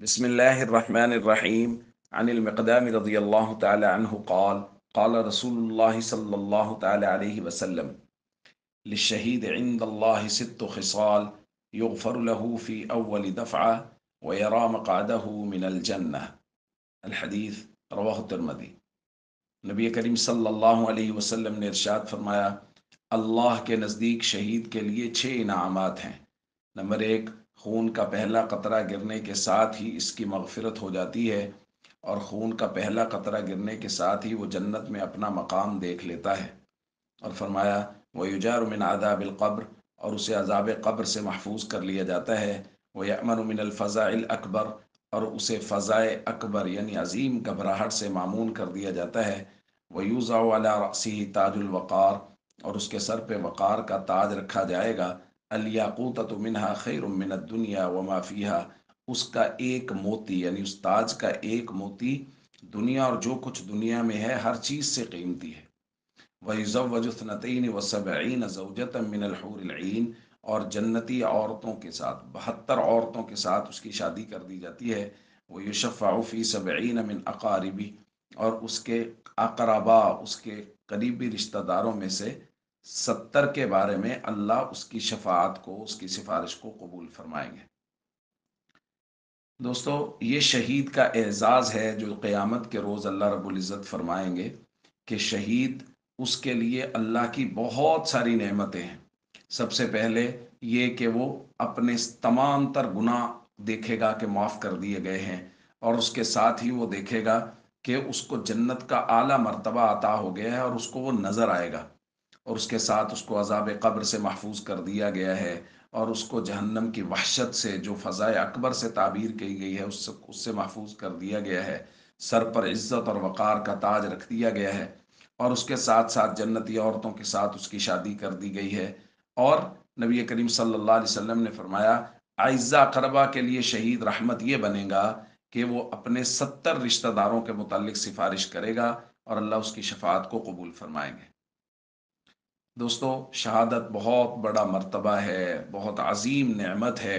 بسم الله الرحمن الرحيم عن المقدام رضي الله تعالى عنه قال رسول الله صلى الله تعالى عليه وسلم للشهيد عند الله 6 خصال يغفر له في أول دفعة ويرى مقعده من الجنة. الحدیث رواہ الترمذی۔ نبی کریم صلی اللہ علیہ وسلم نے ارشاد فرمایا، اللہ کے نزدیک شہید کے لیے 6 انعامات ہیں۔ نمبر 1، خون کا پہلا قطرہ گرنے کے ساتھ ہی اس کی مغفرت ہو جاتی ہے، اور خون کا پہلا قطرہ گرنے کے ساتھ ہی وہ جنت میں اپنا مقام دیکھ لیتا ہے۔ اور فرمایا، وَيُجَارُ مِنْ عَذَابِ الْقَبْرِ، اور اسے عذاب قبر سے محفوظ کر لیا جاتا ہے۔ وَيَأْمَنُ مِنَ الْفَزَعِ الْأَكْبَرِ، اور اسے فزع اکبر یعنی عظیم گھبراہٹ سے معمون کر دیا جاتا ہے۔ وَيُوضَعُ عَلَى رَأْسِهِ تاج الوقار، اور اس کے سر پہ وقار کا تاج رکھا جائے گا۔ الیاقوتۃ منہا خیر من الدنیا وما فیہا، اس کا ایک موتی یعنی اس تاج کا ایک موتی دنیا اور جو کچھ دنیا میں ہے ہر چیز سے قیمتی ہے۔ وَيُزَوَّجُ 72 زَوْجَةً مِّنَ الْحُورِ الْعِينِ، اور جنتی عورتوں کے ساتھ 72 عورتوں کے ساتھ اس کی شادی کر دی جاتی ہے۔ وَيُشَفَّعُ فِي 70 مِّنْ أَقَارِبِهِ، اور اس کے اقربا، اس کے قریبی رشتہ داروں میں سے 70 کے بارے میں اللہ اس کی شفاعت کو، اس کی سفارش کو قبول فرمائیں گے۔ دوستو، یہ شہید کا اعزاز ہے جو قیامت کے روز اللہ رب العزت فرمائیں گے کہ شہید، اس کے لیے اللہ کی بہت ساری نعمتیں ہیں۔ سب سے پہلے یہ کہ وہ اپنے تمام تر گناہ دیکھے گا کہ معاف کر دیے گئے ہیں، اور اس کے ساتھ ہی وہ دیکھے گا کہ اس کو جنت کا اعلیٰ مرتبہ عطا ہو گیا ہے اور اس کو وہ نظر آئے گا، اور اس کے ساتھ اس کو عذاب قبر سے محفوظ کر دیا گیا ہے، اور اس کو جہنم کی وحشت سے جو فضائے اکبر سے تعبیر کی گئی ہے اس سے محفوظ کر دیا گیا ہے۔ سر پر عزت اور وقار کا تاج رکھ دیا گیا ہے، اور اس کے ساتھ ساتھ جنتی عورتوں کے ساتھ اس کی شادی کر دی گئی ہے۔ اور نبی کریم صلی اللہ علیہ وسلم نے فرمایا، اعزہ اقربا کے لیے شہید رحمت یہ بنے گا کہ وہ اپنے 70 رشتہ داروں کے متعلق سفارش کرے گا اور اللہ اس کی شفاعت کو قبول فرمائیں گے۔ دوستو، شہادت بہت بڑا مرتبہ ہے، بہت عظیم نعمت ہے۔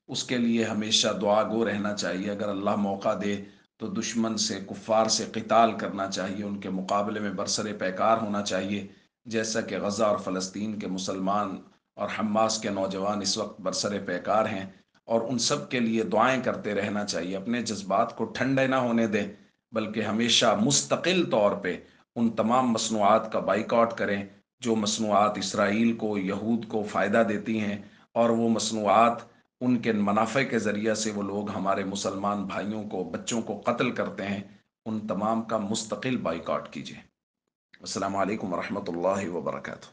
اس کے لیے ہمیشہ دعا گو رہنا چاہیے۔ اگر اللہ موقع دے تو دشمن سے، کفار سے قتال کرنا چاہیے، ان کے مقابلے میں برسر پیکار ہونا چاہیے، جیسا کہ غزہ اور فلسطین کے مسلمان اور حماس کے نوجوان اس وقت برسر پیکار ہیں، اور ان سب کے لیے دعائیں کرتے رہنا چاہیے۔ اپنے جذبات کو ٹھنڈے نہ ہونے دیں، بلکہ ہمیشہ مستقل طور پہ ان تمام مصنوعات کا بائیکاٹ کریں جو مصنوعات اسرائیل کو، یہود کو فائدہ دیتی ہیں، اور وہ مصنوعات، ان کے منافع کے ذریعہ سے وہ لوگ ہمارے مسلمان بھائیوں کو، بچوں کو قتل کرتے ہیں، ان تمام کا مستقل بائیکاٹ کیجیے۔ السلام علیکم ورحمۃ اللہ وبرکاتہ۔